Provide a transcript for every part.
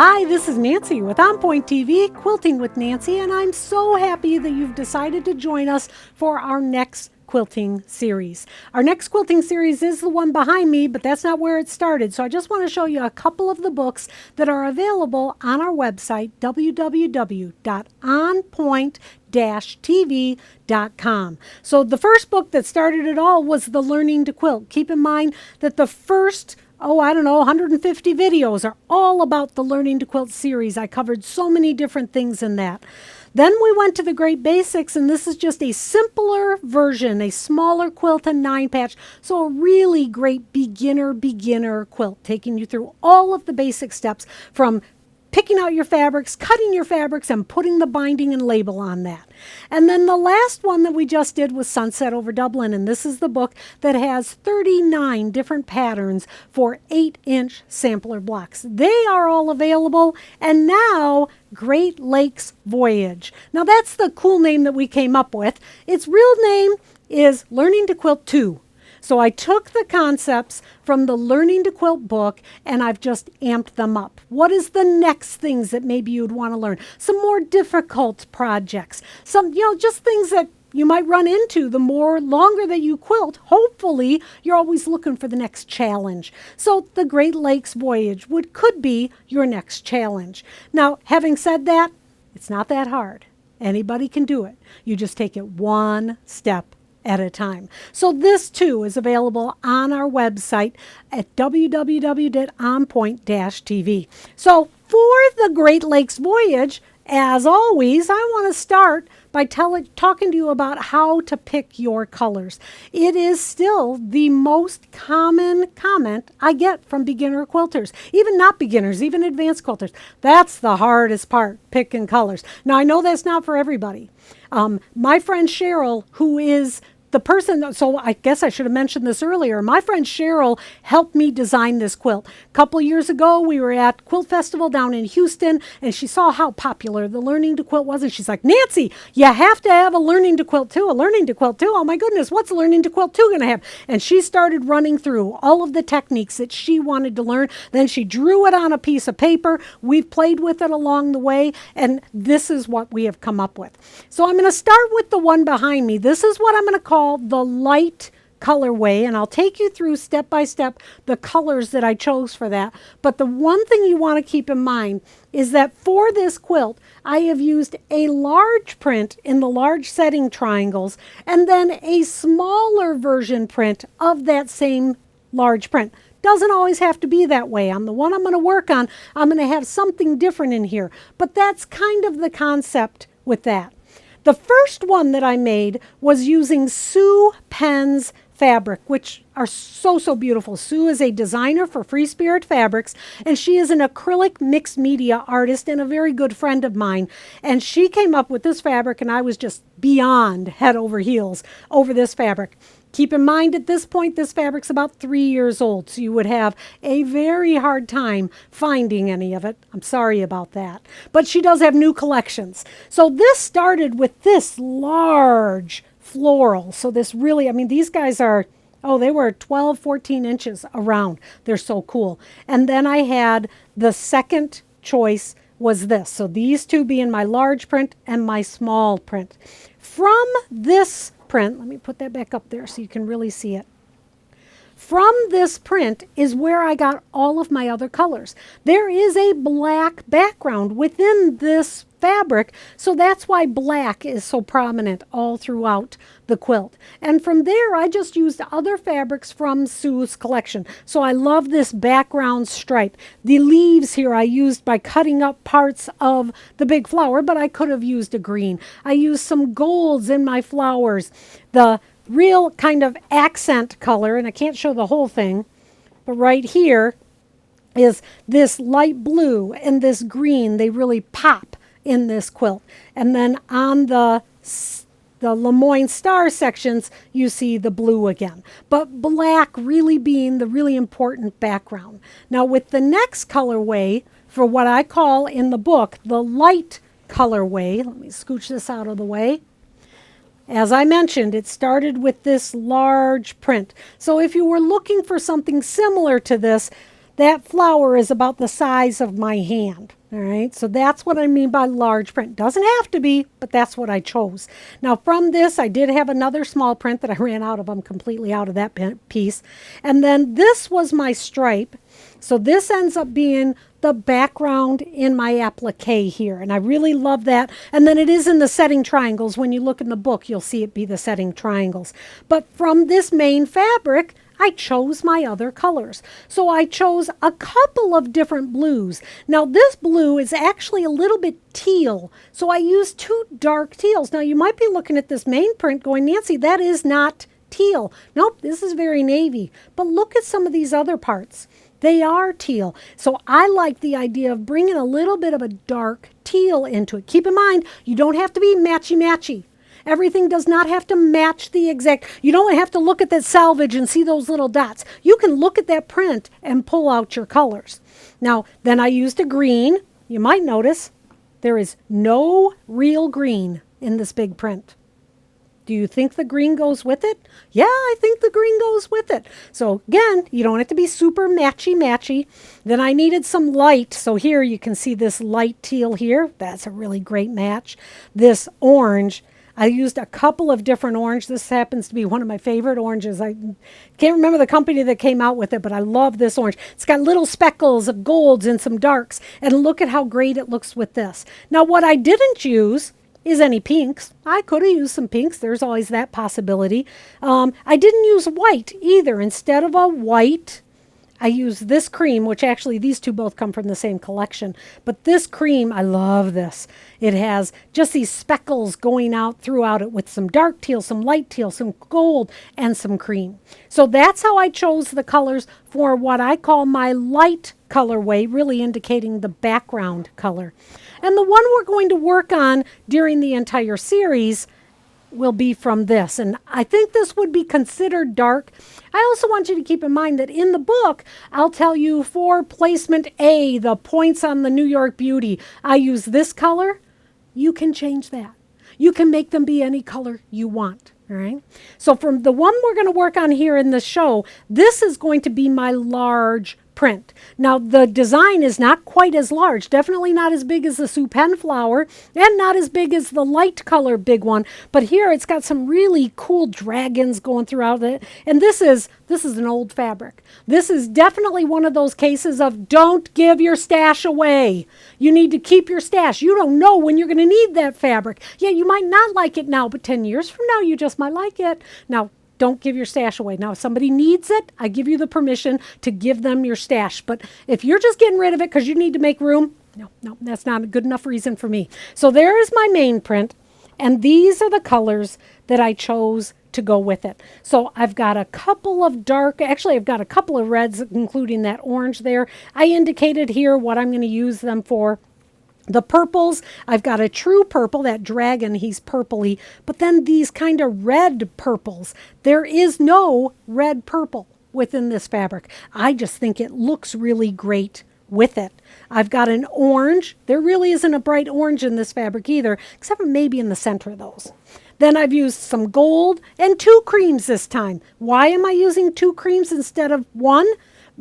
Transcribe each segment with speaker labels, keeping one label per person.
Speaker 1: Hi, this is Nancy with On Point TV, Quilting with Nancy, and I'm so happy that you've decided to join us for our next quilting series. Our next quilting series is the one behind me, but that's not where it started. So I just want to show you a couple of the books that are available on our website, www.onpoint-tv.com. So the first book that started it all was The Learning to Quilt. Keep in mind that the first 150 videos are all about the Learning to Quilt series. I covered so many different things in that. Then we went to the Great Basics, and this is just a simpler version, a smaller quilt and 9-patch. So a really great beginner quilt, taking you through all of the basic steps from picking out your fabrics, cutting your fabrics, and putting the binding and label on that. And then the last one that we just did was Sunset Over Dublin, and this is the book that has 39 different patterns for 8-inch sampler blocks. They are all available, and now Great Lakes Voyage. Now that's the cool name that we came up with. Its real name is Learning to Quilt 2. So I took the concepts from the Learning to Quilt book and I've just amped them up. What is the next things that maybe you'd want to learn? Some more difficult projects. Some, just things that you might run into the longer that you quilt. Hopefully, you're always looking for the next challenge. So the Great Lakes Voyage could be your next challenge. Now, having said that, it's not that hard. Anybody can do it. You just take it one step at a time. So this too is available on our website at www.onpoint-tv. So for the Great Lakes Voyage, as always, I want to start by talking to you about how to pick your colors. It is still the most common comment I get from beginner quilters, even not beginners, even advanced quilters. That's the hardest part, picking colors. Now, I know that's not for everybody. My friend Cheryl, who is the person, so I guess I should have mentioned this earlier. My friend Cheryl helped me design this quilt. A couple years ago, we were at Quilt Festival down in Houston, and she saw how popular the Learning to Quilt was, and she's like, Nancy, you have to have a Learning to Quilt too, a Learning to Quilt too. Oh my goodness, what's Learning to Quilt 2 going to have? And she started running through all of the techniques that she wanted to learn. Then she drew it on a piece of paper. We've played with it along the way, and this is what we have come up with. So I'm going to start with the one behind me. This is what I'm going to call the light colorway, and I'll take you through step by step the colors that I chose for that. But the one thing you want to keep in mind is that for this quilt, I have used a large print in the large setting triangles and then a smaller version print of that same large print. Doesn't always have to be that way. On the one I'm going to work on, I'm going to have something different in here. But that's kind of the concept with that. The first one that I made was using Sue Penn's fabric, which are so beautiful. Sue is a designer for Free Spirit Fabrics, and she is an acrylic mixed media artist and a very good friend of mine. And she came up with this fabric, and I was just beyond head over heels over this fabric. Keep in mind at this point, this fabric's about 3 years old, so you would have a very hard time finding any of it. I'm sorry about that. But she does have new collections. So this started with this large floral. So this really, these guys are, they were 12, 14 inches around. They're so cool. And then I had the second choice was this. So these two being my large print and my small print. From this print, let me put that back up there so you can really see it. From this print is where I got all of my other colors. There is a black background within this fabric, so that's why black is so prominent all throughout the quilt. And from there, I just used other fabrics from Sue's collection. So I love this background stripe. The leaves here I used by cutting up parts of the big flower, but I could have used a green. I used some golds in my flowers. The real kind of accent color, and I can't show the whole thing, but right here is this light blue and this green. They really pop in this quilt. And then on the Lemoyne Star sections, you see the blue again. But black really being the really important background. Now with the next colorway, for what I call in the book, the light colorway, let me scooch this out of the way. As I mentioned, it started with this large print. So if you were looking for something similar to this, that flower is about the size of my hand. All right, so that's what I mean by large print. Doesn't have to be, but that's what I chose. Now from this, I did have another small print that I ran out of. I'm completely out of that piece. And then this was my stripe. So this ends up being the background in my applique here. And I really love that. And then it is in the setting triangles. When you look in the book, you'll see it be the setting triangles. But from this main fabric, I chose my other colors. So I chose a couple of different blues. Now this blue is actually a little bit teal. So I used two dark teals. Now you might be looking at this main print going, Nancy, that is not teal. Nope, this is very navy. But look at some of these other parts. They are teal. So I like the idea of bringing a little bit of a dark teal into it. Keep in mind, you don't have to be matchy-matchy. Everything does not have to match the exact. You don't have to look at that selvage and see those little dots. You can look at that print and pull out your colors. Now, then I used a green. You might notice there is no real green in this big print. Do you think the green goes with it? Yeah, I think the green goes with it. So again, you don't have to be super matchy-matchy. Then I needed some light. So here you can see this light teal here. That's a really great match. This orange. I used a couple of different orange. This happens to be one of my favorite oranges. I can't remember the company that came out with it, but I love this orange. It's got little speckles of golds and some darks. And look at how great it looks with this. Now, what I didn't use is any pinks. I could have used some pinks. There's always that possibility. I didn't use white either. Instead of a white, I used this cream, which actually these two both come from the same collection. But this cream, I love this. It has just these speckles going out throughout it with some dark teal, some light teal, some gold, and some cream. So that's how I chose the colors for what I call my light colorway, really indicating the background color. And the one we're going to work on during the entire series will be from this. And I think this would be considered dark. I also want you to keep in mind that in the book, I'll tell you for placement A, the points on the New York Beauty, I use this color. You can change that. You can make them be any color you want. All right. So from the one we're going to work on here in the show, this is going to be my large print. Now the design is not quite as large, definitely not as big as the Sue Pen flower and not as big as the light color big one, but here it's got some really cool dragons going throughout it. And this is an old fabric. This is definitely one of those cases of don't give your stash away. You need to keep your stash. You don't know when you're going to need that fabric. Yeah, you might not like it now, but 10 years from now you just might like it. Now, don't give your stash away. Now, if somebody needs it, I give you the permission to give them your stash. But if you're just getting rid of it because you need to make room, no, that's not a good enough reason for me. So there is my main print, and these are the colors that I chose to go with it. So I've got a couple of I've got a couple of reds, including that orange there. I indicated here what I'm going to use them for. The purples, I've got a true purple, that dragon, he's purpley, but then these kind of red purples. There is no red purple within this fabric. I just think it looks really great with it. I've got an orange. There really isn't a bright orange in this fabric either, except for maybe in the center of those. Then I've used some gold and two creams this time. Why am I using two creams instead of one?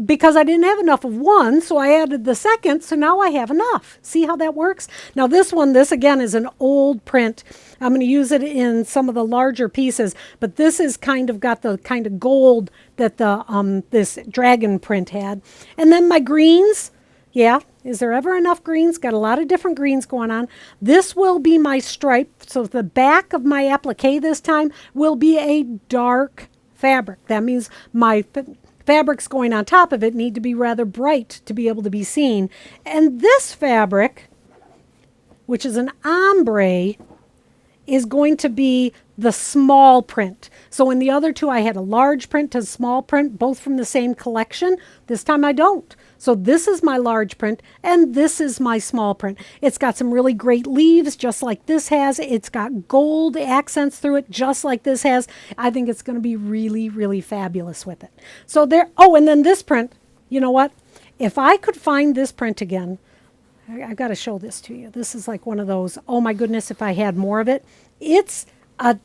Speaker 1: Because I didn't have enough of one, so I added the second, so now I have enough. See how that works? Now this again is an old print. I'm going to use it in some of the larger pieces, but this is kind of got the kind of gold that the this dragon print had. And then my greens, yeah, is there ever enough greens? Got a lot of different greens going on. This will be my stripe, so the back of my applique this time will be a dark fabric. That means my fabrics going on top of it need to be rather bright to be able to be seen. And this fabric, which is an ombre, is going to be the small print. So in the other two, I had a large print to small print, both from the same collection. This time I don't. So this is my large print, and this is my small print. It's got some really great leaves, just like this has. It's got gold accents through it, just like this has. I think it's going to be really, really fabulous with it. So there, oh, and then this print, you know what? If I could find this print again, I've got to show this to you. This is like one of those, oh my goodness, if I had more of it. It's a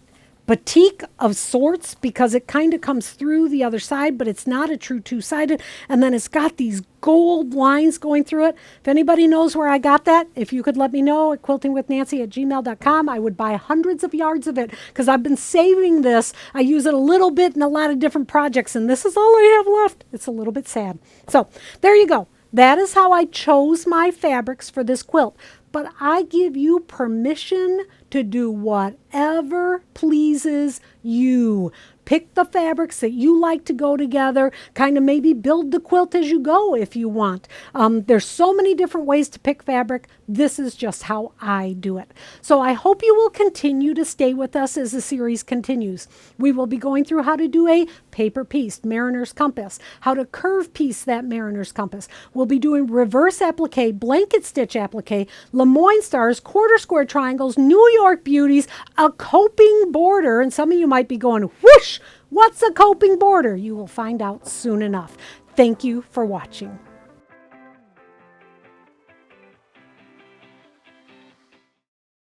Speaker 1: batik of sorts because it kind of comes through the other side, but it's not a true two-sided. And then it's got these gold lines going through it. If anybody knows where I got that, if you could let me know at quiltingwithnancy@gmail.com, I would buy hundreds of yards of it because I've been saving this. I use it a little bit in a lot of different projects, and this is all I have left. It's a little bit sad. So there you go. That is how I chose my fabrics for this quilt. But I give you permission to do whatever pleases you. Pick the fabrics that you like to go together, kind of maybe build the quilt as you go if you want. There's so many different ways to pick fabric. This is just how I do it. So I hope you will continue to stay with us as the series continues. We will be going through how to do a paper piece, mariner's compass, how to curve piece that mariner's compass. We'll be doing reverse applique, blanket stitch applique, Lemoyne stars, quarter square triangles, New York beauties, a coping border, and some of you might be going, whoosh, what's a coping border? You will find out soon enough. Thank you for watching.